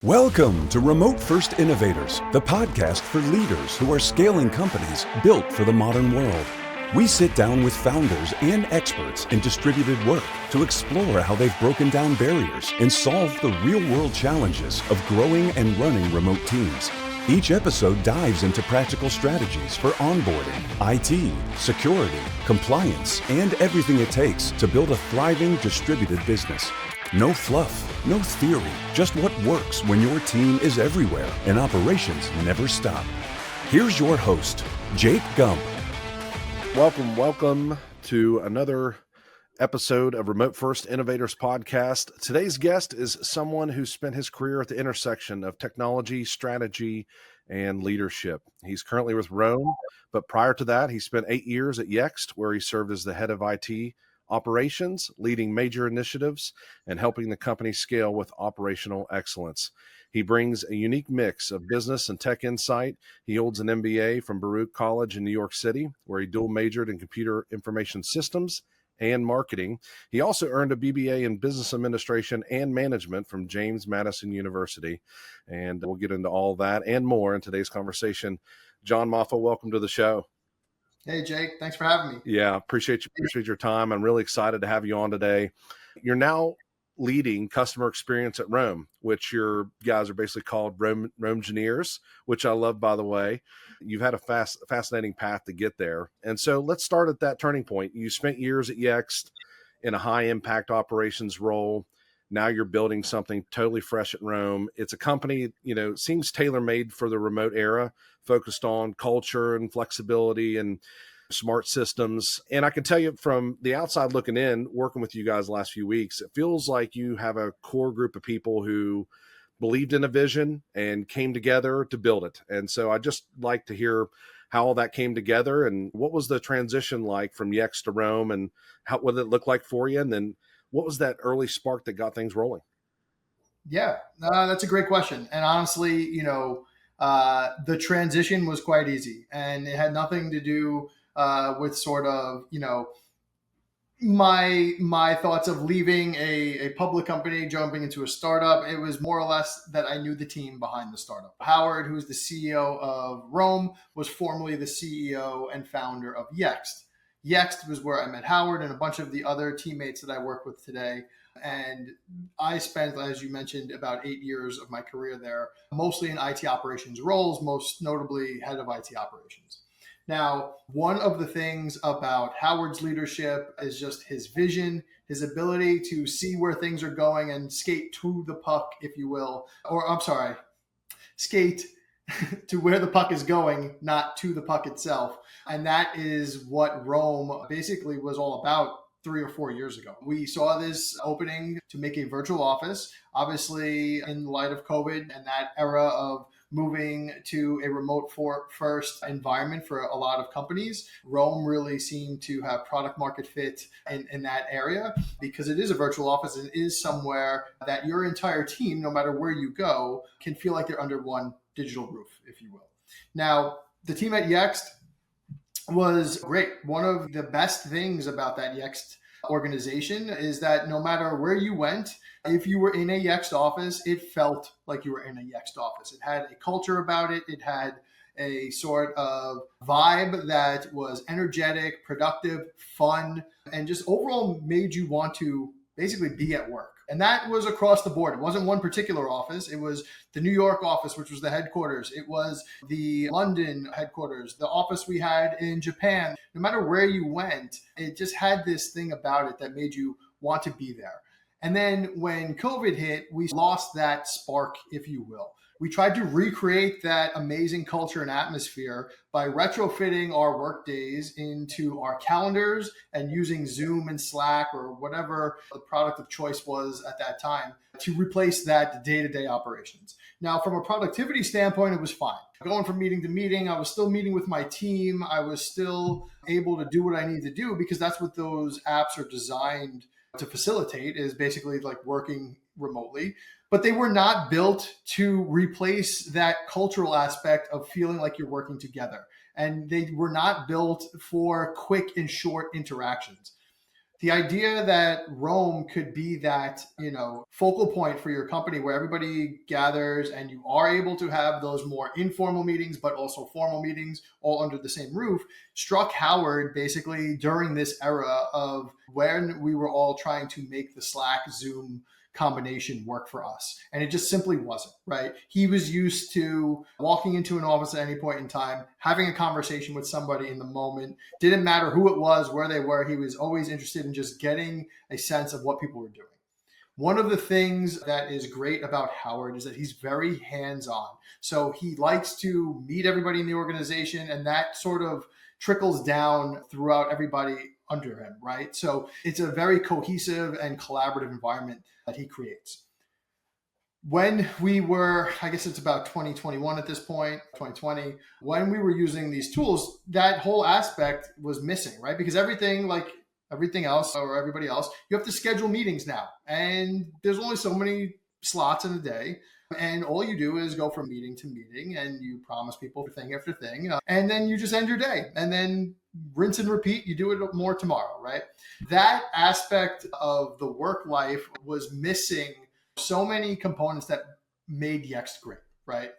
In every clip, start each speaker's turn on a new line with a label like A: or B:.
A: Welcome to Remote First Innovators, the podcast for leaders who are scaling companies built for the modern world. We sit down with founders and experts in distributed work to explore how they've broken down barriers and solved the real-world challenges of growing and running remote teams. Each episode dives into practical strategies for onboarding, IT, security, compliance, and everything it takes to build a thriving distributed business. No fluff, no theory, just what works when your team is everywhere and operations never stop. Here's your host, Jake Gump.
B: Welcome to another episode of Remote First Innovators podcast. Today's guest is someone who spent his career at the intersection of technology, strategy, and leadership. He's currently with Roam, but prior to that, he spent 8 years at Yext, where he served as the head of IT operations, leading major initiatives and helping the company scale with operational excellence. He brings a unique mix of business and tech insight. He holds an MBA from Baruch College in New York City, where he dual majored in computer information systems and marketing. He also earned a BBA in business administration and management from James Madison University. And we'll get into all that and more in today's conversation. John Moffa, welcome to the show.
C: Hey, Jake. Thanks for having me.
B: Yeah, appreciate your time. I'm really excited to have you on today. You're now leading customer experience at Roam, which your guys are basically called Roam Engineers, which I love, by the way. You've had a fascinating path to get there. And so let's start at that turning point. You spent years at Yext in a high impact operations role. Now you're building something totally fresh at Roam. It's a company, seems tailor-made for the remote era, focused on culture and flexibility and smart systems. And I can tell you from the outside looking in, working with you guys the last few weeks, it feels like you have a core group of people who believed in a vision and came together to build it. And so I just like to hear how all that came together and what was the transition like from Yext to Roam and what did it look like for you? And then what was that early spark that got things rolling?
C: Yeah, that's a great question. And honestly, the transition was quite easy, and it had nothing to do with sort of, my thoughts of leaving a public company, jumping into a startup. It was more or less that I knew the team behind the startup. Howard, who's the CEO of Roam, was formerly the CEO and founder of Yext. Yext was where I met Howard and a bunch of the other teammates that I work with today. And I spent, as you mentioned, about 8 years of my career there, mostly in IT operations roles, most notably head of IT operations. Now, one of the things about Howard's leadership is just his vision, his ability to see where things are going and skate to the puck, if you will, skate to where the puck is going, not to the puck itself. And that is what Roam basically was all about 3 or 4 years ago. We saw this opening to make a virtual office, obviously in light of COVID and that era of moving to a remote first environment for a lot of companies. Roam really seemed to have product market fit in that area because it is a virtual office. It is somewhere that your entire team, no matter where you go, can feel like they're under one digital roof, if you will. Now, the team at Yext was great. One of the best things about that Yext organization is that no matter where you went, if you were in a Yext office, it felt like you were in a Yext office. It had a culture about it. It had a sort of vibe that was energetic, productive, fun, and just overall made you want to basically be at work. And that was across the board. It wasn't one particular office. It was the New York office, which was the headquarters. It was the London headquarters, the office we had in Japan. No matter where you went, it just had this thing about it that made you want to be there. And then when COVID hit, we lost that spark, if you will. We tried to recreate that amazing culture and atmosphere by retrofitting our work days into our calendars and using Zoom and Slack or whatever the product of choice was at that time to replace that day-to-day operations. Now, from a productivity standpoint, it was fine. Going from meeting to meeting, I was still meeting with my team. I was still able to do what I need to do because that's what those apps are designed to facilitate, is basically like working remotely. But they were not built to replace that cultural aspect of feeling like you're working together. And they were not built for quick and short interactions. The idea that Rome could be that, focal point for your company where everybody gathers and you are able to have those more informal meetings, but also formal meetings all under the same roof, struck Howard basically during this era of when we were all trying to make the Slack Zoom combination work for us. And it just simply wasn't, right? He was used to walking into an office at any point in time, having a conversation with somebody in the moment. Didn't matter who it was, where they were. He was always interested in just getting a sense of what people were doing. One of the things that is great about Howard is that he's very hands-on. So he likes to meet everybody in the organization, and that sort of trickles down throughout everybody under him, right? So it's a very cohesive and collaborative environment that he creates. When we were, I guess it's about 2021 at this point, 2020, when we were using these tools, that whole aspect was missing, right? Because everything, like everything else or everybody else, you have to schedule meetings now. And there's only so many slots in a day. And all you do is go from meeting to meeting and you promise people thing after thing, and then you just end your day and then rinse and repeat. You do it more tomorrow, right? That aspect of the work life was missing so many components that made Yext great, right?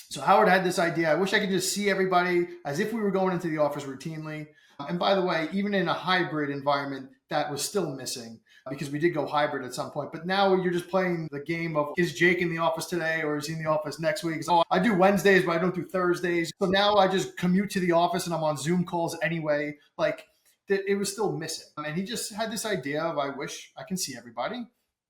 C: So Howard had this idea. I wish I could just see everybody as if we were going into the office routinely. And by the way, even in a hybrid environment, that was still missing because we did go hybrid at some point. But now you're just playing the game of, is Jake in the office today or is he in the office next week? Oh, I do Wednesdays, but I don't do Thursdays. So now I just commute to the office and I'm on Zoom calls anyway. Like, it was still missing. And he just had this idea of, I wish I can see everybody.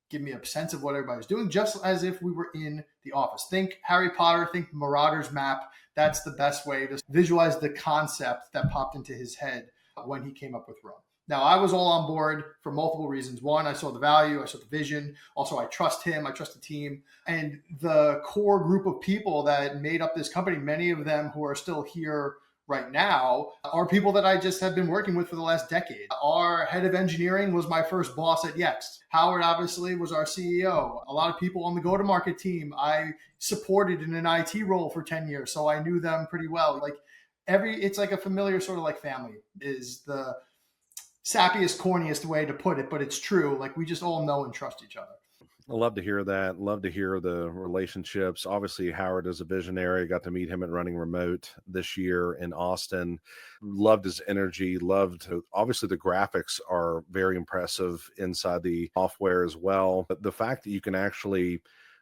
C: Give me a sense of what everybody's doing, just as if we were in the office. Think Harry Potter, think Marauder's Map. That's the best way to visualize the concept that popped into his head when he came up with Rome. Now, I was all on board for multiple reasons. One, I saw the value, I saw the vision. Also, I trust him, I trust the team. And the core group of people that made up this company, many of them who are still here right now, are people that I just have been working with for the last decade. Our head of engineering was my first boss at Yext. Howard obviously was our CEO. A lot of people on the go-to-market team I supported in an IT role for 10 years, so I knew them pretty well. Like it's like a familiar sort of like family is the sappiest, corniest way to put it, but it's true. Like we just all know and trust each other.
B: I love to hear that. Love to hear the relationships. Obviously, Howard is a visionary. Got to meet him at Running Remote this year in Austin. Loved his energy. Obviously, the graphics are very impressive inside the software as well. But the fact that you can actually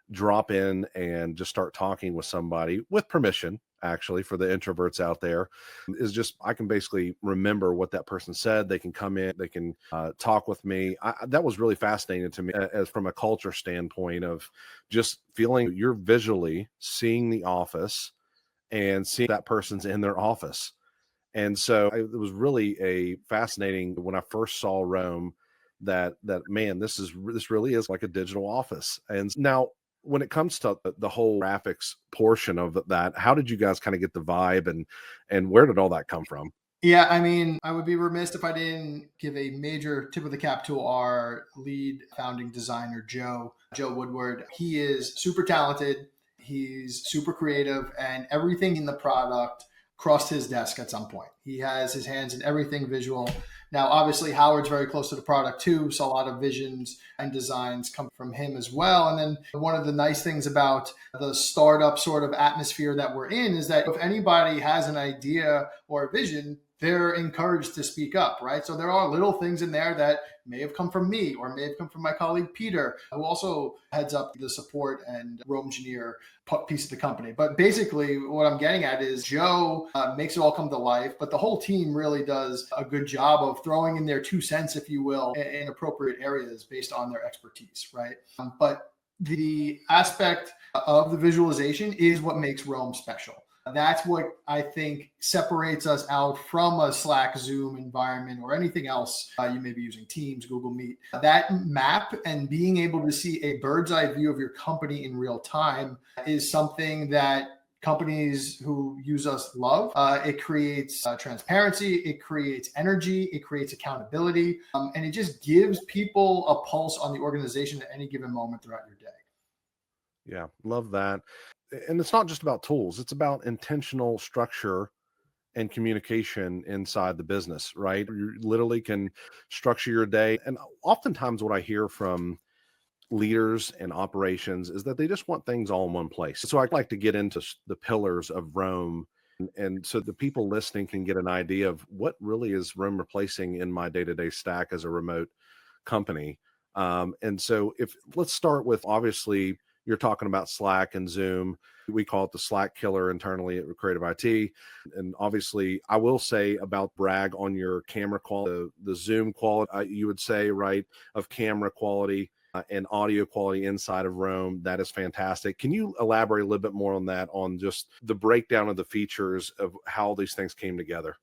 B: drop in and just start talking with somebody with permission, actually, for the introverts out there, is just, I can basically remember what that person said. They can come in, they can talk with me. That was really fascinating to me as from a culture standpoint of just feeling you're visually seeing the office and seeing that person's in their office. And so it was really a fascinating when I first saw Rome that man, this really is like a digital office. And now, when it comes to the whole graphics portion of that, how did you guys kind of get the vibe and where did all that come from?
C: Yeah, I mean, I would be remiss if I didn't give a major tip of the cap to our lead founding designer, Joe Woodward. He is super talented. He's super creative, and everything in the product crossed his desk at some point. He has his hands in everything visual. Now, obviously, Howard's very close to the product too, so a lot of visions and designs come from him as well. And then one of the nice things about the startup sort of atmosphere that we're in is that if anybody has an idea or a vision, they're encouraged to speak up, right? So there are little things in there that may have come from me or may have come from my colleague, Peter, who also heads up the support and Rome engineer piece of the company. But basically what I'm getting at is Joe makes it all come to life, but the whole team really does a good job of throwing in their 2 cents, if you will, in appropriate areas based on their expertise, right? But the aspect of the visualization is what makes Rome special. That's what I think separates us out from a Slack, Zoom environment or anything else you may be using, Teams, Google Meet. That map and being able to see a bird's eye view of your company in real time is something that companies who use us love. It creates transparency, it creates energy, it creates accountability, and it just gives people a pulse on the organization at any given moment throughout your day.
B: Yeah, love that. And it's not just about tools, it's about intentional structure and communication inside the business, right? You literally can structure your day. And oftentimes what I hear from leaders and operations is that they just want things all in one place. So I like to get into the pillars of Rome, and so the people listening can get an idea of what really is Rome replacing in my day-to-day stack as a remote company. And so if let's start with, obviously you're talking about Slack and Zoom. We call it the Slack killer internally at Creative IT. And obviously I will say about brag on your camera quality, the Zoom quality, you would say, right, of camera quality and audio quality inside of Rome. That is fantastic. Can you elaborate a little bit more on that, on just the breakdown of the features of how these things came together?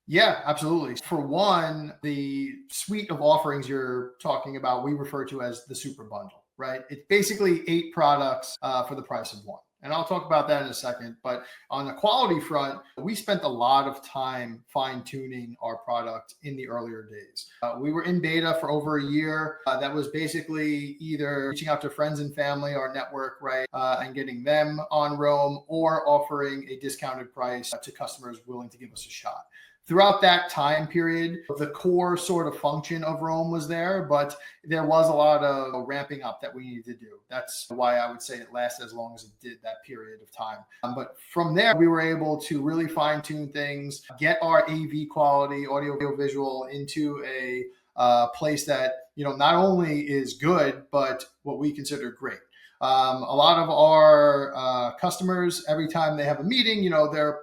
C: Yeah, absolutely. For one, the suite of offerings you're talking about, we refer to as the super bundle, right? It's basically 8 products for the price of one. And I'll talk about that in a second. But on the quality front, we spent a lot of time fine tuning our product in the earlier days. We were in beta for over a year. That was basically either reaching out to friends and family, our network, right, and getting them on Rome, or offering a discounted price to customers willing to give us a shot. Throughout that time period, the core sort of function of Rome was there, but there was a lot of ramping up that we needed to do. That's why I would say it lasted as long as it did, that period of time. But from there, we were able to really fine tune things, get our AV quality, audio visual, into a place that, not only is good, but what we consider great. A lot of our customers, every time they have a meeting, they're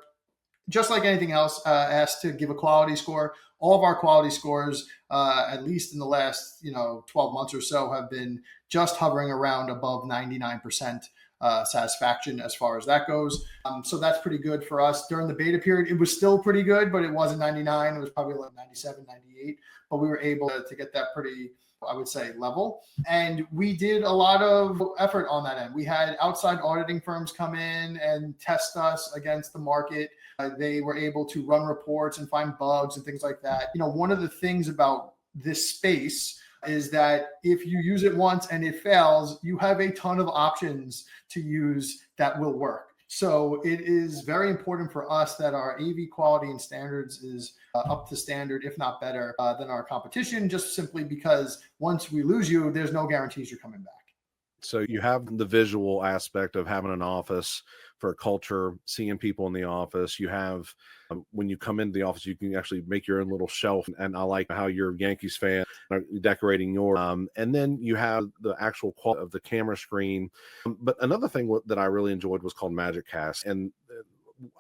C: just like anything else, asked to give a quality score. All of our quality scores, at least in the last 12 months or so, have been just hovering around above 99% satisfaction as far as that goes. So that's pretty good for us. During the beta period, it was still pretty good, but it wasn't 99. It was probably like 97, 98. But we were able to get that pretty, I would say, level. And we did a lot of effort on that end. We had outside auditing firms come in and test us against the market. They were able to run reports and find bugs and things like that. One of the things about this space is that if you use it once and it fails, you have a ton of options to use that will work. So it is very important for us that our AV quality and standards is up to standard, if not better, than our competition, just simply because once we lose you, there's no guarantees you're coming back.
B: So you have the visual aspect of having an office for a culture, seeing people in the offise. You have, when you come into the office, you can actually make your own little shelf. And I like how you're a Yankees fan, decorating your, and then you have the actual quality of the camera screen. But another thing that I really enjoyed was called Magic Cast. And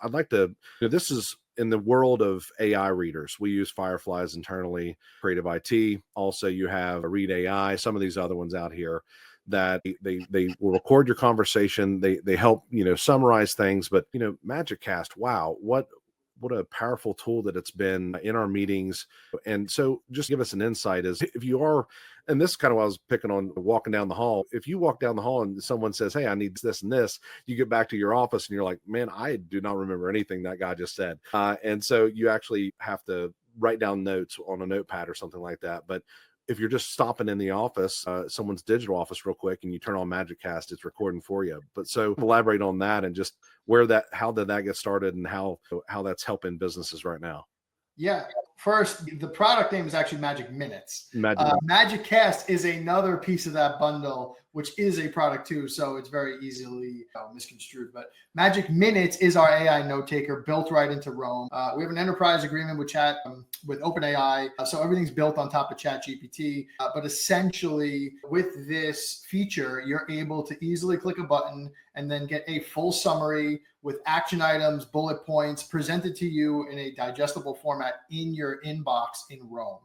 B: I'd like to, this is in the world of AI readers. We use Fireflies internally, Creative IT. Also, you have a Read AI, some of these other ones out here that they will record your conversation. They help, summarize things, but, Magic Cast, wow, what a powerful tool that it's been in our meetings. And so just give us an insight is if you are, and this is kind of what I was picking on walking down the hall. If you walk down the hall and someone says, hey, I need this and this, you get back to your office and you're like, man, I do not remember anything that guy just said. And so you actually have to write down notes on a notepad or something like that. But if you're just stopping in the office, someone's digital office real quick, and you turn on Magic Cast, it's recording for you. But so elaborate on that and just how did that get started and how that's helping businesses right now.
C: Yeah. First, the product name is actually Magic Minutes. Magic Cast is another piece of that bundle, which is a product too. So it's very easily misconstrued. But Magic Minutes is our AI note taker built right into Rome. We have an enterprise agreement with OpenAI. So everything's built on top of ChatGPT. But essentially, with this feature, you're able to easily click a button and then get a full summary with action items, bullet points presented to you in a digestible format in your inbox in Rome.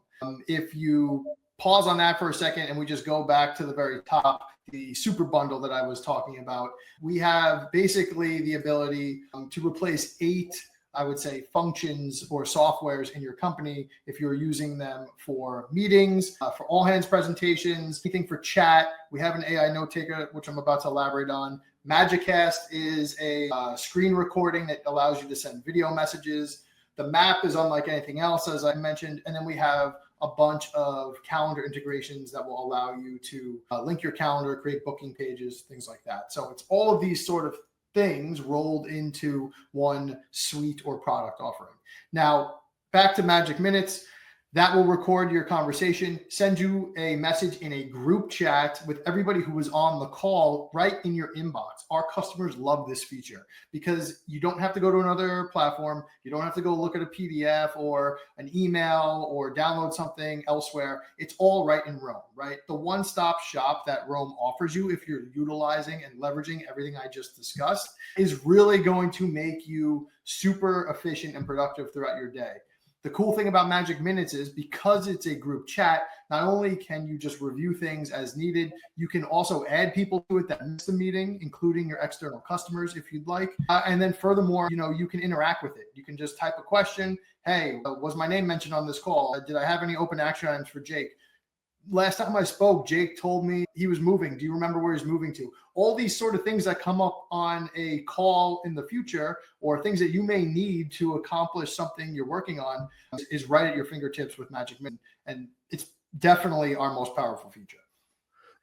C: If you pause on that for a second and we just go back to the very top, the super bundle that I was talking about, we have basically the ability to replace 8, I would say, functions or softwares in your company if you're using them for meetings, for all hands presentations, anything for chat. We have an AI note taker, which I'm about to elaborate on. Magic Cast is a screen recording that allows you to send video messages. The map is unlike anything else, as I mentioned. And then we have a bunch of calendar integrations that will allow you to link your calendar, create booking pages, things like that. So it's all of these sort of things rolled into one suite or product offering. Now, back to Magic Minutes. That will record your conversation, send you a message in a group chat with everybody who was on the call right in your inbox. Our customers love this feature because you don't have to go to another platform. You don't have to go look at a PDF or an email or download something elsewhere. It's all right in Roam, right? The one-stop shop that Roam offers you, if you're utilizing and leveraging everything I just discussed, is really going to make you super efficient and productive throughout your day. The cool thing about Magic Minutes is because it's a group chat, not only can you just review things as needed, you can also add people to it that missed the meeting, including your external customers if you'd like. And then furthermore, you can interact with it. You can just type a question. Hey, was my name mentioned on this call? Did I have any open action items for Jake? Last time I spoke, Jake told me he was moving. Do you remember where he's moving to? All these sort of things that come up on a call in the future or things that you may need to accomplish something you're working on is right at your fingertips with Magic Minute. And it's definitely our most powerful feature.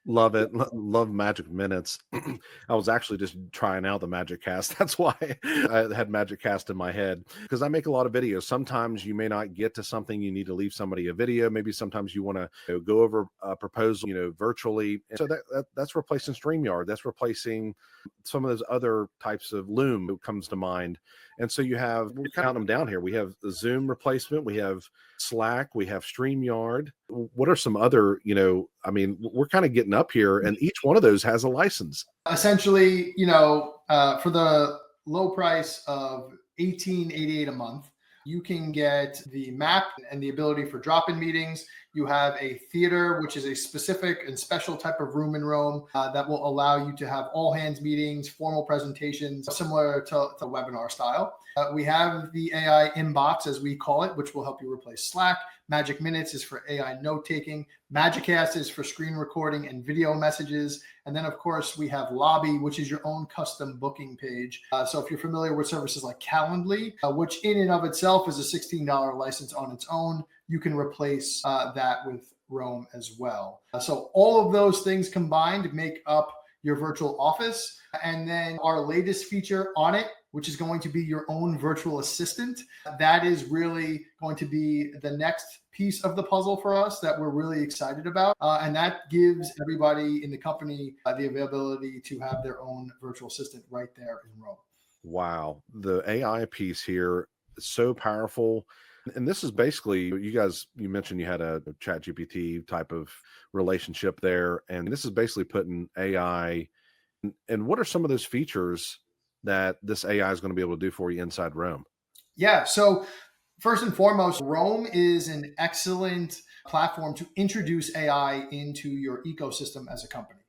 B: Love it. Love Magic Minutes. I was actually just trying out the Magic Cast. That's why I had Magic Cast in my head, because I make a lot of videos. Sometimes you may not get to something. You need to leave somebody a video. Maybe sometimes you want to go over a proposal, virtually. And so that's replacing StreamYard. That's replacing some of those other types of Loom that comes to mind. And so we're counting them down here. We have the Zoom replacement. We have Slack. We have StreamYard. What are some other, we're kind of getting up here, and each one of those has a license.
C: Essentially, for the low price of $18.88 a month, you can get the map and the ability for drop-in meetings. You have a theater, which is a specific and special type of room in Roam that will allow you to have all hands meetings, formal presentations, similar to webinar style. We have the AI inbox, as we call it, which will help you replace Slack. Magic Minutes is for AI note-taking. Magicast is for screen recording and video messages. And then, of course, we have Lobby, which is your own custom booking page. So if you're familiar with services like Calendly, which in and of itself is a $16 license on its own, you can replace that with Roam as well. So all of those things combined make up your virtual office. And then our latest feature on it, which is going to be your own virtual assistant. That is really going to be the next piece of the puzzle for us that we're really excited about. And that gives everybody in the company the availability to have their own virtual assistant right there in Roam.
B: Wow. The AI piece here is so powerful. And this is basically, you mentioned you had a ChatGPT type of relationship there. And this is basically putting AI. And what are some of those features that this AI is going to be able to do for you inside Roam?
C: Yeah. So first and foremost, Roam is an excellent platform to introduce AI into your ecosystem as a company.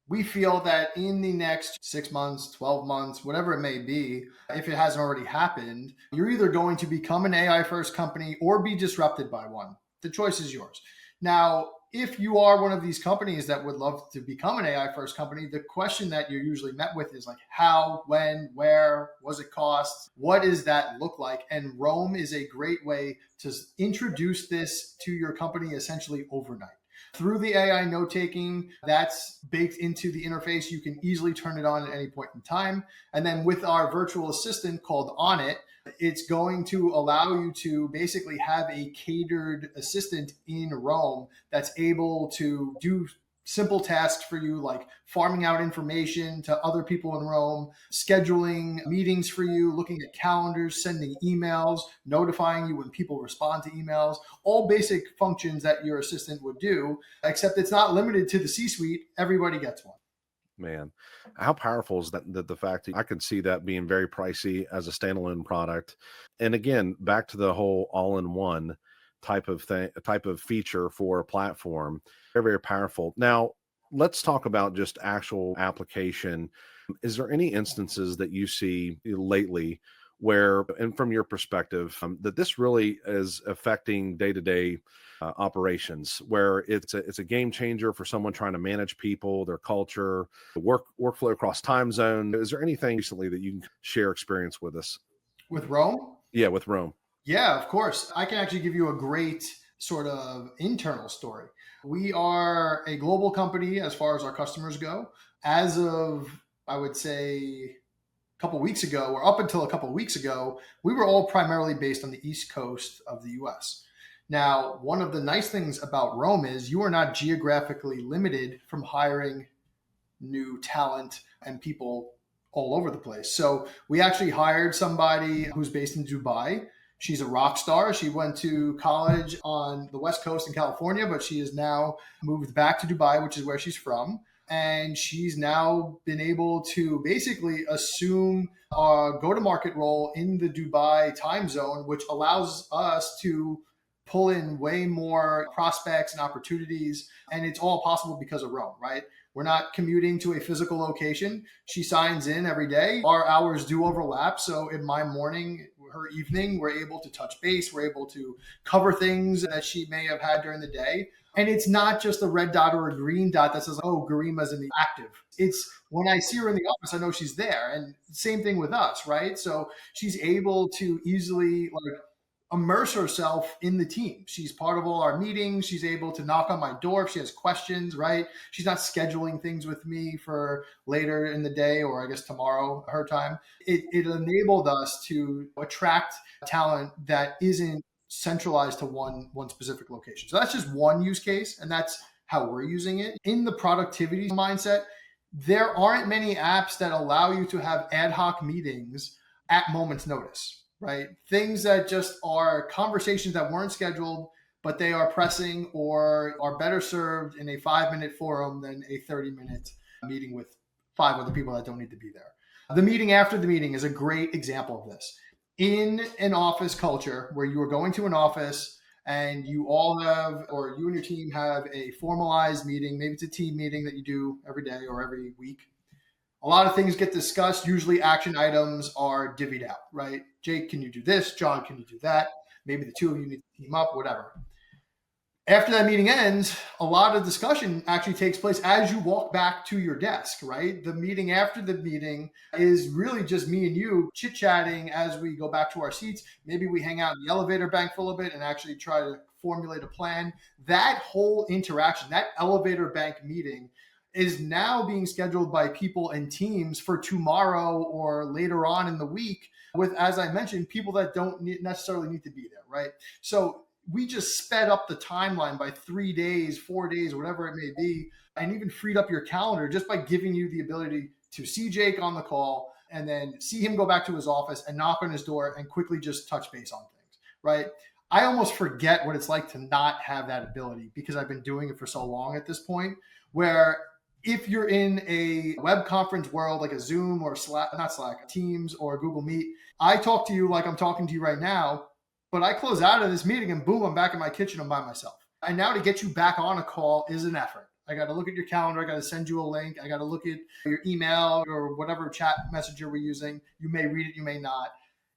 C: We feel that in the next 6 months, 12 months, whatever it may be, if it hasn't already happened, you're either going to become an AI first company or be disrupted by one. The choice is yours. Now, if you are one of these companies that would love to become an AI first company, the question that you're usually met with is like, how, when, where, what does it cost? What does that look like? And Roam is a great way to introduce this to your company essentially overnight. Through the AI note-taking that's baked into the interface, you can easily turn it on at any point in time. And then with our virtual assistant called On It, it's going to allow you to basically have a catered assistant in Roam that's able to do simple tasks for you, like farming out information to other people in Roam, scheduling meetings for you, looking at calendars, sending emails, notifying you when people respond to emails, all basic functions that your assistant would do, except it's not limited to the C-suite. Everybody gets one.
B: Man, how powerful is that the fact that I could see that being very pricey as a standalone product. And again, back to the whole all-in-one type of feature for a platform. Very, very powerful. Now, let's talk about just actual application. Is there any instances that you see lately where, and from your perspective, that this really is affecting day-to-day operations, where it's a game changer for someone trying to manage people, their culture, workflow across time zone? Is there anything recently that you can share experience with us?
C: With Roam?
B: Yeah, with Roam.
C: Yeah, of course. I can actually give you a great sort of internal story. We are a global company as far as our customers go. As of, I would say, couple of weeks ago, or up until a couple of weeks ago, we were all primarily based on the East Coast of the US. Now, one of the nice things about Rome is you are not geographically limited from hiring new talent and people all over the place. So we actually hired somebody who's based in Dubai. She's a rock star. She went to college on the West Coast in California, but she has now moved back to Dubai, which is where she's from. And she's now been able to basically assume a go-to-market role in the Dubai time zone, which allows us to pull in way more prospects and opportunities. And it's all possible because of Rome, right? We're not commuting to a physical location. She signs in every day. Our hours do overlap. So in my morning, her evening, we're able to touch base. We're able to cover things that she may have had during the day. And it's not just a red dot or a green dot that says, oh, Garima's in the active. It's when I see her in the office, I know she's there. And same thing with us, right? So she's able to easily immerse herself in the team. She's part of all our meetings. She's able to knock on my door if she has questions, right? She's not scheduling things with me for later in the day, or I guess tomorrow, her time. It enabled us to attract talent that isn't centralized to one specific location. So that's just one use case, and that's how we're using it. In the productivity mindset, there aren't many apps that allow you to have ad hoc meetings at moment's notice. Right? Things that just are conversations that weren't scheduled, but they are pressing or are better served in a 5-minute forum than a 30-minute meeting with 5 other people that don't need to be there. The meeting after the meeting is a great example of this. In an office culture where you are going to an office and you all have, or you and your team have a formalized meeting, maybe it's a team meeting that you do every day or every week. A lot of things get discussed. Usually action items are divvied out, right? Jake, can you do this? John, can you do that? Maybe the two of you need to team up, whatever. After that meeting ends, a lot of discussion actually takes place as you walk back to your desk, right? The meeting after the meeting is really just me and you chit-chatting as we go back to our seats. Maybe we hang out in the elevator bank for a little bit and actually try to formulate a plan. That whole interaction, that elevator bank meeting is now being scheduled by people and teams for tomorrow or later on in the week with, as I mentioned, people that don't necessarily need to be there, right? So we just sped up the timeline by 3 days, 4 days, whatever it may be, and even freed up your calendar just by giving you the ability to see Jake on the call and then see him go back to his office and knock on his door and quickly just touch base on things, right? I almost forget what it's like to not have that ability because I've been doing it for so long at this point, where if you're in a web conference world like a Zoom or Teams or Google Meet, I talk to you like I'm talking to you right now, but I close out of this meeting and boom, I'm back in my kitchen. I'm by myself. And now to get you back on a call is an effort. I got to look at your calendar. I got to send you a link. I got to look at your email or whatever chat messenger we're using. You may read it, you may not.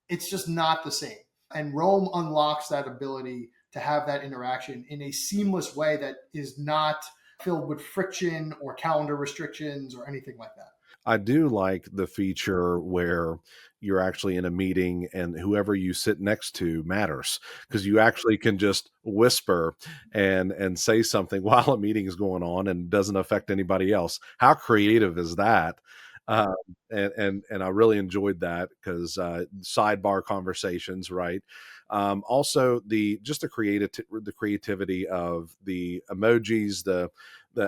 C: It's just not the same. And Rome unlocks that ability to have that interaction in a seamless way that is not filled with friction or calendar restrictions or anything like that.
B: I do like the feature where you're actually in a meeting and whoever you sit next to matters, because you actually can just whisper and say something while a meeting is going on and doesn't affect anybody else. How creative is that? And I really enjoyed that because sidebar conversations, right? Also the creativity of the emojis, the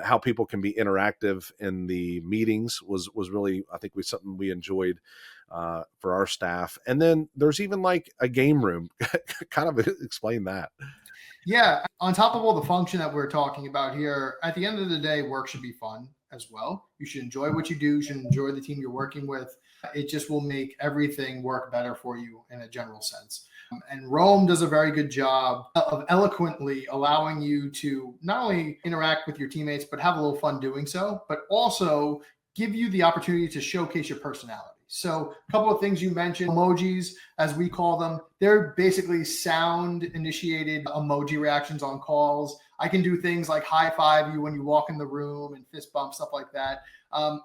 B: how people can be interactive in the meetings was really, I think, something we enjoyed for our staff. And then there's even like a game room. Kind of explain that.
C: Yeah. On top of all the function that we're talking about here, at the end of the day, work should be fun as well. You should enjoy what you do. You should enjoy the team you're working with. It just will make everything work better for you in a general sense. And Rome does a very good job of eloquently allowing you to not only interact with your teammates, but have a little fun doing so, but also give you the opportunity to showcase your personality. So a couple of things you mentioned, emojis, as we call them, they're basically sound initiated emoji reactions on calls. I can do things like high five you when you walk in the room and fist bump, stuff like that.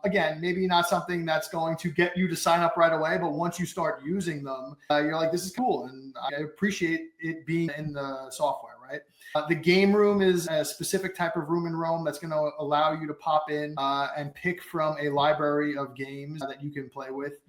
C: Again, maybe not something that's going to get you to sign up right away, but once you start using them, you're like, this is cool. And I appreciate it being in the software, right? right? The game room is a specific type of room in Roam that's going to allow you to pop in and pick from a library of games that you can play with,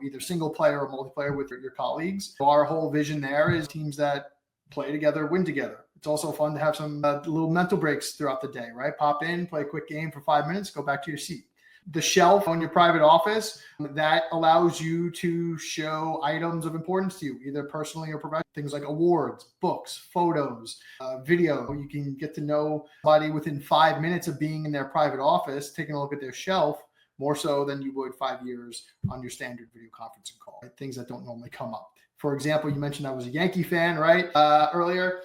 C: either single player or multiplayer with your colleagues. Our whole vision there is teams that play together, win together. It's also fun to have some little mental breaks throughout the day, right? Pop in, play a quick game for 5 minutes, go back to your seat. The shelf on your private office, that allows you to show items of importance to you, either personally or professionally. Things like awards, books, photos, video. You can get to know somebody within 5 minutes of being in their private office, taking a look at their shelf, more so than you would 5 years on your standard video conferencing call, right? Things that don't normally come up. For example, you mentioned I was a Yankee fan, right? Earlier.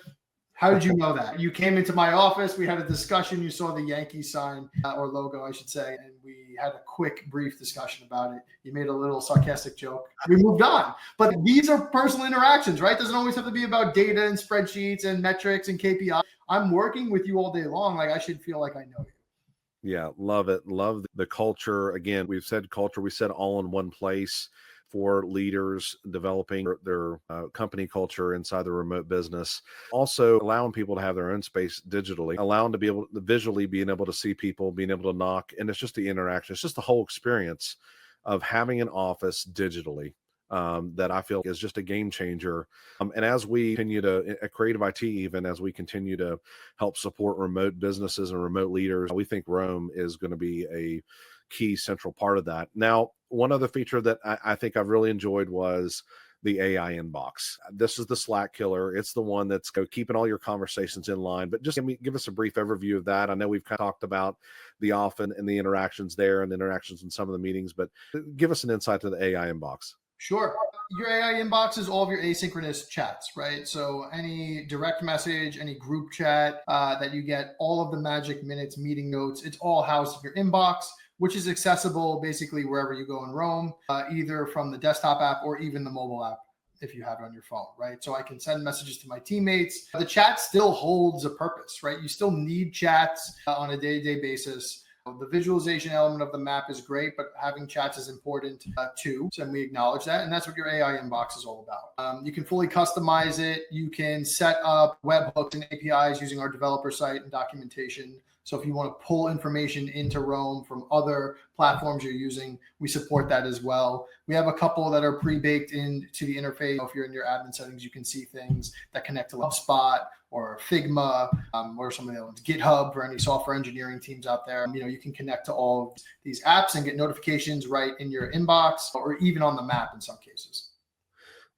C: How did you know that? You came into my office, we had a discussion, you saw the Yankee sign or logo, I should say, and we had a quick, brief discussion about it. You made a little sarcastic joke. We moved on. But these are personal interactions, right? It doesn't always have to be about data and spreadsheets and metrics and KPI. I'm working with you all day long. Like, I should feel like I know you.
B: Yeah, love it. Love the culture. Again, we've said culture, we said all in one place for leaders developing their company culture inside the remote business. Also allowing people to have their own space digitally, allowing to be able to visually being able to see people, being able to knock. And it's just the interaction. It's just the whole experience of having an office digitally that I feel is just a game changer. And as we continue to, at Creative IT, even as we continue to help support remote businesses and remote leaders, we think Roam is going to be a key central part of that. Now, one other feature that I think I've really enjoyed was the AI inbox. This is the Slack killer. It's the one that's keeping all your conversations in line. But just give us a brief overview of that. I know we've kind of talked about the often and the interactions there and the interactions in some of the meetings, but give us an insight to the AI inbox.
C: Sure. Your AI inbox is all of your asynchronous chats, right? So any direct message, any group chat that you get, all of the magic minutes, meeting notes, it's all housed in your inbox, which is accessible basically wherever you go in Roam, either from the desktop app or even the mobile app if you have it on your phone, right? So I can send messages to my teammates. The chat still holds a purpose, right? You still need chats on a day-to-day basis. The visualization element of the map is great, but having chats is important too. So we acknowledge that. And that's what your AI inbox is all about. You can fully customize it. You can set up webhooks and APIs using our developer site and documentation. So if you want to pull information into Roam from other platforms you're using, we support that as well. We have a couple that are pre-baked into the interface. If you're in your admin settings, you can see things that connect to HubSpot or Figma or some of the other ones, GitHub for any software engineering teams out there. You can connect to all of these apps and get notifications right in your inbox or even on the map in some cases.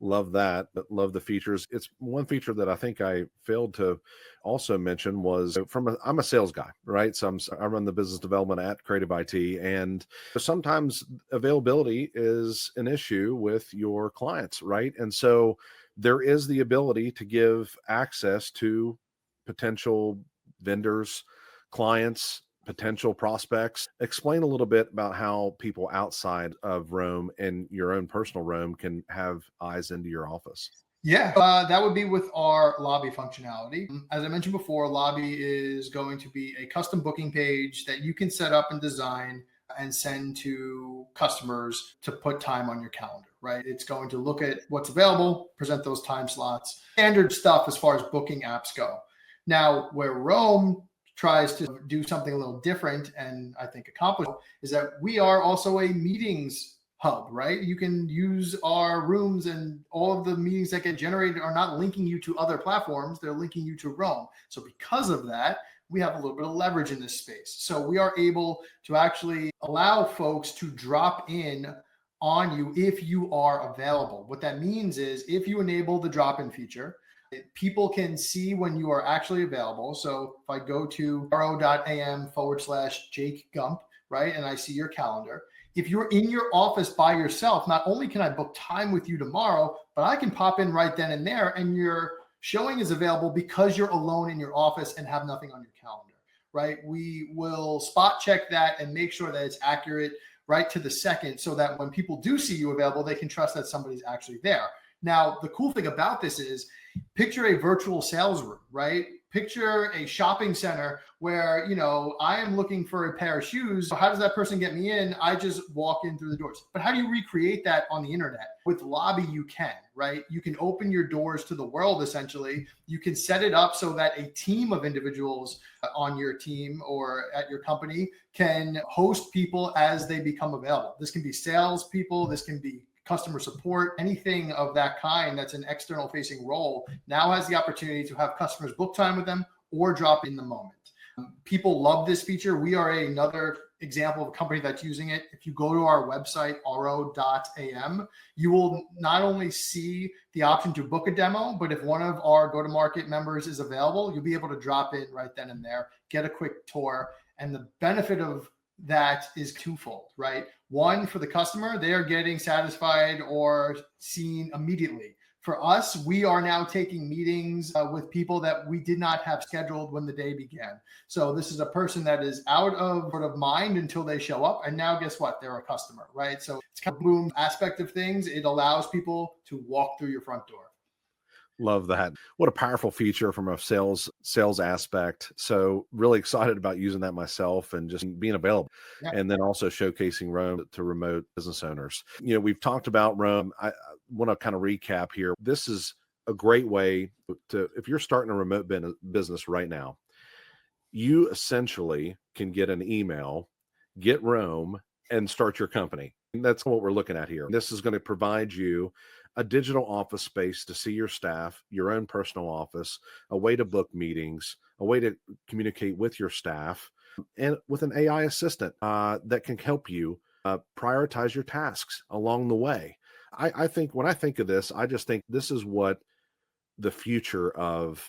B: Love that. Love the features. It's one feature that I think I failed to also mention was I'm a sales guy, right? So I run the business development at Creative IT, and sometimes availability is an issue with your clients, right? And so there is the ability to give access to potential vendors, clients, potential prospects. Explain a little bit about how people outside of Roam and your own personal Roam can have eyes into your office.
C: Yeah, that would be with our lobby functionality. As I mentioned before, lobby is going to be a custom booking page that you can set up and design and send to customers to put time on your calendar, right? It's going to look at what's available, present those time slots, standard stuff as far as booking apps go. Now, where Roam tries to do something a little different and I think accomplish is that we are also a meetings hub, right? You can use our rooms, and all of the meetings that get generated are not linking you to other platforms, they're linking you to Roam. So because of that, we have a little bit of leverage in this space. So we are able to actually allow folks to drop in on you if you are available. What that means is if you enable the drop-in feature, people can see when you are actually available. So if I go to ro.am/Jake Gump, right, and I see your calendar, if you're in your office by yourself, not only can I book time with you tomorrow, but I can pop in right then and there, and your showing is available because you're alone in your office and have nothing on your calendar, right? We will spot check that and make sure that it's accurate right to the second, so that when people do see you available, they can trust that somebody's actually there. Now, the cool thing about this is, picture a virtual sales room, right? Picture a shopping center where, I am looking for a pair of shoes. So how does that person get me in? I just walk in through the doors. But how do you recreate that on the internet? With Lobby, you can, right? You can open your doors to the world, essentially. You can set it up so that a team of individuals on your team or at your company can host people as they become available. This can be salespeople. This can be customer support, anything of that kind that's an external facing role now has the opportunity to have customers book time with them or drop in the moment. People love this feature. We are another example of a company that's using it. If you go to our website, ro.am, you will not only see the option to book a demo, but if one of our go-to-market members is available, you'll be able to drop in right then and there, get a quick tour. And the benefit of that is twofold, right? One, for the customer, they are getting satisfied or seen immediately. For us, we are now taking meetings with people that we did not have scheduled when the day began. So this is a person that is out of sort of mind until they show up. And now guess what? They're a customer, right? So it's kind of Loom aspect of things. It allows people to walk through your front door.
B: Love that. What a powerful feature from a sales aspect. So really excited about using that myself and just being available. Yeah. And then also showcasing Roam to remote business owners. We've talked about Roam. I want to kind of recap here. This is a great way to, if you're starting a remote business right now, you essentially can get an email, get Roam, and start your company. And that's what we're looking at here. This is going to provide you a digital office space to see your staff, your own personal office, a way to book meetings, a way to communicate with your staff, and with an AI assistant that can help you prioritize your tasks along the way. I think when I think of this, I just think this is what the future of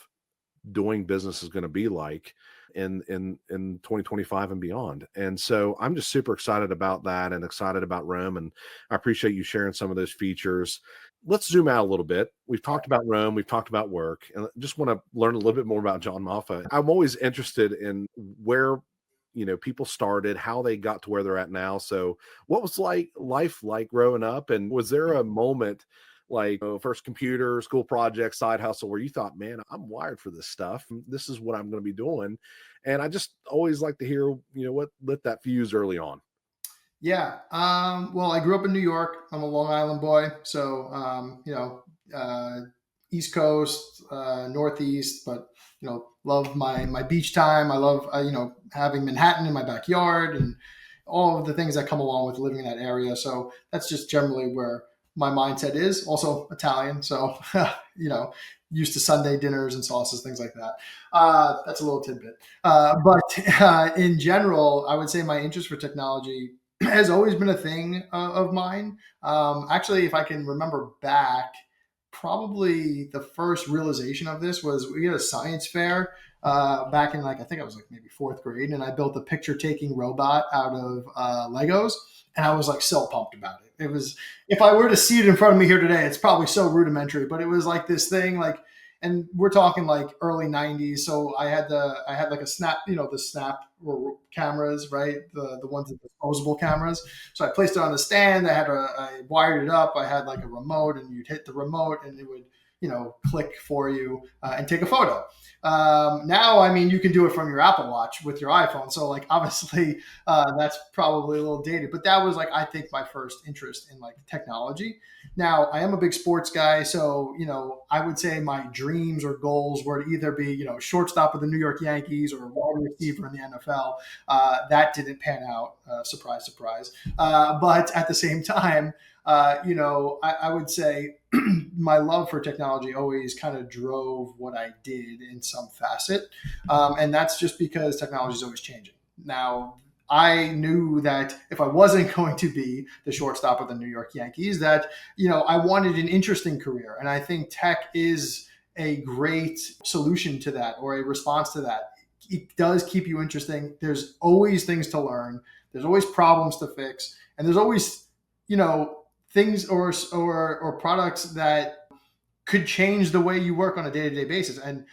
B: doing business is going to be like in 2025 and beyond. And so I'm just super excited about that and excited about Roam. And I appreciate you sharing some of those features. Let's zoom out a little bit. We've talked about Roam, we've talked about work, and just want to learn a little bit more about John Moffa. I'm always interested in where people started, how they got to where they're at now. So what was life like growing up? And was there a moment like first computer, school project, side hustle where you thought, man, I'm wired for this stuff. This is what I'm going to be doing. And I just always like to hear, what lit that fuse early on.
C: Yeah. Well, I grew up in New York. I'm a Long Island boy. So, East Coast, Northeast, but, love my beach time. I love, having Manhattan in my backyard and all of the things that come along with living in that area. So that's just generally where my mindset is. Also Italian. So, used to Sunday dinners and sauces, things like that. That's a little tidbit. But in general, I would say my interest for technology has always been a thing of mine. Actually, if I can remember back, probably the first realization of this was we had a science fair back in I think I was maybe fourth grade, and I built a picture taking robot out of Legos, and I was so pumped about it. It was, if I were to see it in front of me here today, it's probably so rudimentary, but it was this thing and we're talking early 90s. So I had a snap, the snap cameras, right? The ones that disposable cameras. So I placed it on the stand. I wired it up. I had a remote, and you'd hit the remote and it would, click for you and take a photo. Now, you can do it from your Apple Watch with your iPhone. So obviously that's probably a little dated, but that was I think my first interest in technology. Now I am a big sports guy. So, I would say my dreams or goals were to either be, shortstop of the New York Yankees or wide receiver in the NFL. That didn't pan out. Surprise, surprise. But at the same time, I would say my love for technology always kind of drove what I did in some facet. And that's just because technology is always changing. Now, I knew that if I wasn't going to be the shortstop of the New York Yankees, that, I wanted an interesting career. And I think tech is a great solution to that, or a response to that. It does keep you interesting. There's always things to learn. There's always problems to fix. And there's always, things or products that could change the way you work on a day-to-day basis. And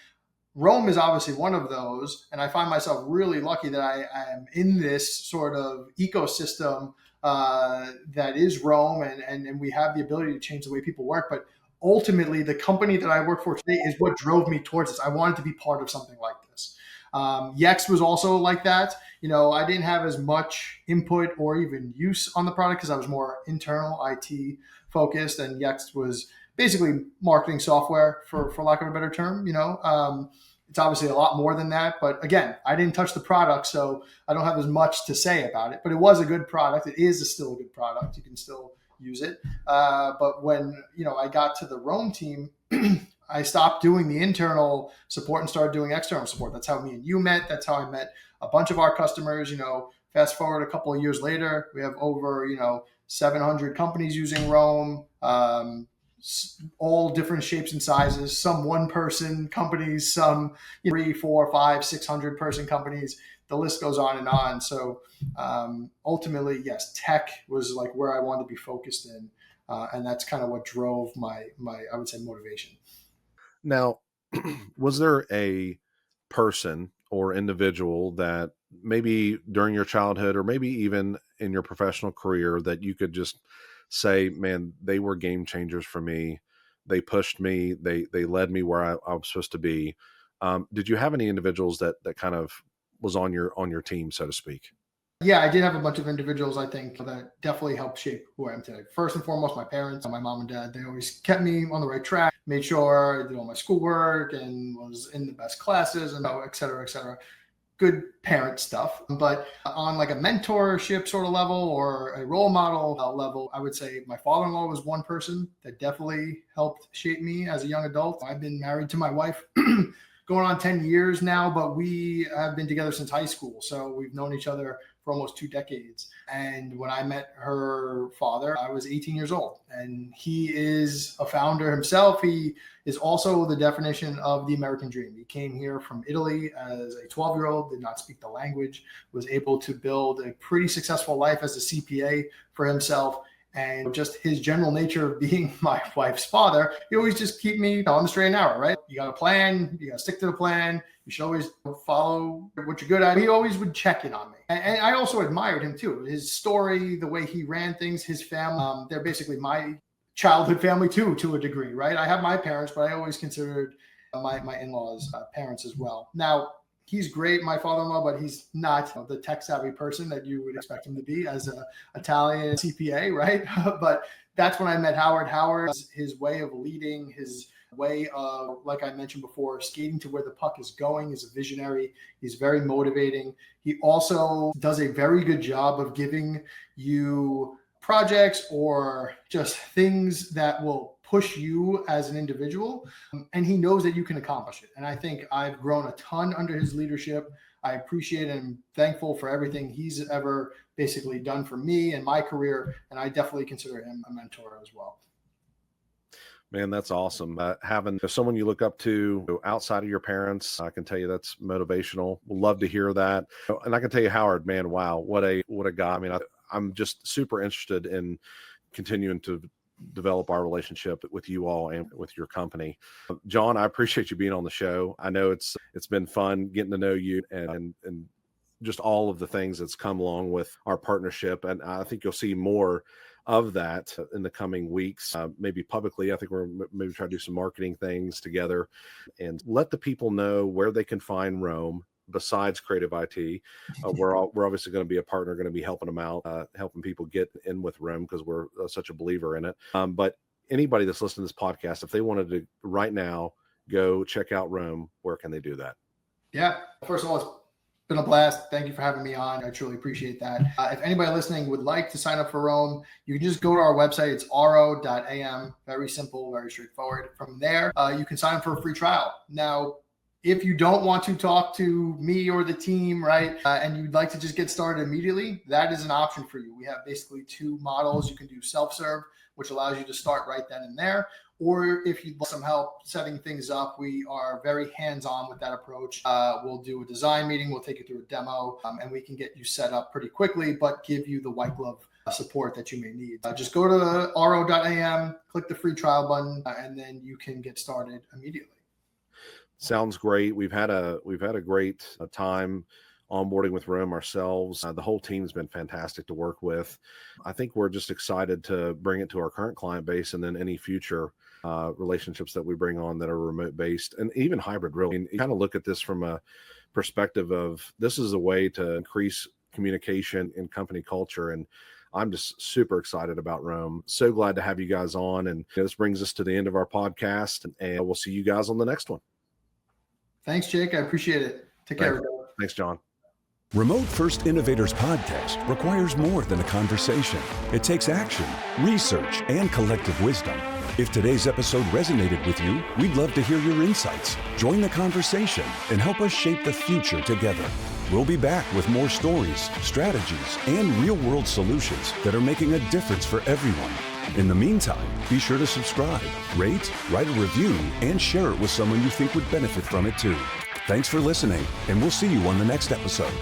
C: Roam is obviously one of those. And I find myself really lucky that I am in this sort of ecosystem that is Roam, and we have the ability to change the way people work. But ultimately the company that I work for today is what drove me towards this. I wanted to be part of something like this. Yext was also like that. I didn't have as much input or even use on the product because I was more internal IT focused, and Yext was basically marketing software for lack of a better term. It's obviously a lot more than that, but again, I didn't touch the product, so I don't have as much to say about it, but it was a good product. It is still a good product. You can still use it. But when, I got to the Roam team, I stopped doing the internal support and started doing external support. That's how me and you met. That's how I met a bunch of our customers. Fast forward a couple of years later, we have over, 700 companies using Roam, all different shapes and sizes, some one person companies, some 3, 4, 5, 600 person companies. The list goes on and on. So ultimately, yes, tech was like where I wanted to be focused in. And that's kind of what drove my, I would say, motivation.
B: Now, was there a person or individual that maybe during your childhood or maybe even in your professional career that you could just say, man, they were game changers for me. They pushed me. They led me where I was supposed to be. Did you have any individuals that kind of was on your team, so to speak?
C: Yeah, I did have a bunch of individuals, I think, that definitely helped shape who I am today. First and foremost, my parents, my mom and dad, they always kept me on the right track, made sure I did all my schoolwork and was in the best classes and et cetera, et cetera. Good parent stuff. But on like a mentorship sort of level or a role model level, I would say my father-in-law was one person that definitely helped shape me as a young adult. I've been married to my wife going on 10 years now, but we have been together since high school. So we've known each other for almost 2 decades. And when I met her father, I was 18 years old. And he is a founder himself. He is also the definition of the American dream. He came here from Italy as a 12-year-old, did not speak the language, was able to build a pretty successful life as a CPA for himself. And just his general nature of being my wife's father, he always just keep me on the straight and narrow, right? You got a plan, you got to stick to the plan. You should always follow what you're good at. He always would check in on me. And I also admired him too. His story, the way he ran things, his family, they're basically my childhood family too, to a degree, right? I have my parents, but I always considered my in-laws parents as well. Now, he's great, my father-in-law, but he's not the tech-savvy person that you would expect him to be as an Italian CPA, right? But that's when I met Howard. Howard, his way of leading, his way of, like I mentioned before, skating to where the puck is going, is a visionary. He's very motivating. He also does a very good job of giving you projects or just things that will push you as an individual, and he knows that you can accomplish it. And I think I've grown a ton under his leadership. I appreciate and am thankful for everything he's ever basically done for me and my career, and I definitely consider him a mentor as well.
B: Man, that's awesome. Having someone you look up to outside of your parents, I can tell you that's motivational. We'll love to hear that. And I can tell you, Howard, man, wow, what a guy. I mean, I'm just super interested in continuing to develop our relationship with you all and with your company. John, I appreciate you being on the show. I know it's been fun getting to know you and just all of the things that's come along with our partnership. And I think you'll see more of that in the coming weeks, maybe publicly. I think we're maybe try to do some marketing things together and let the people know where they can find Roam besides Creative IT. We're obviously going to be a partner, going to be helping them out, helping people get in with Roam because we're such a believer in it. But anybody that's listening to this podcast, if they wanted to right now go check out Roam, where can they do that?
C: Yeah. First of all, it's been a blast. Thank you for having me on. I truly appreciate that. If anybody listening would like to sign up for Roam, you can just go to our website. It's ro.am. Very simple, very straightforward. From there, you can sign up for a free trial. Now, if you don't want to talk to me or the team, right, and you'd like to just get started immediately, that is an option for you. We have basically 2 models. You can do self-serve, which allows you to start right then and there. Or if you'd like some help setting things up, we are very hands-on with that approach. We'll do a design meeting. We'll take you through a demo, and we can get you set up pretty quickly, but give you the white glove support that you may need. Just go to ro.am, click the free trial button, and then you can get started immediately.
B: Sounds great. We've had a great time onboarding with Roam ourselves. The whole team's been fantastic to work with. I think we're just excited to bring it to our current client base and then any future relationships that we bring on that are remote based and even hybrid. Really, you kind of look at this from a perspective of this is a way to increase communication in company culture. And I'm just super excited about Roam. So glad to have you guys on. And this brings us to the end of our podcast, and we'll see you guys on the next one.
C: Thanks, Jake. I appreciate it. Take care.
B: Thanks, John.
A: Remote First Innovators Podcast requires more than a conversation. It takes action, research, and collective wisdom. If today's episode resonated with you, we'd love to hear your insights. Join the conversation and help us shape the future together. We'll be back with more stories, strategies, and real-world solutions that are making a difference for everyone. In the meantime, be sure to subscribe, rate, write a review, and share it with someone you think would benefit from it too. Thanks for listening, and we'll see you on the next episode.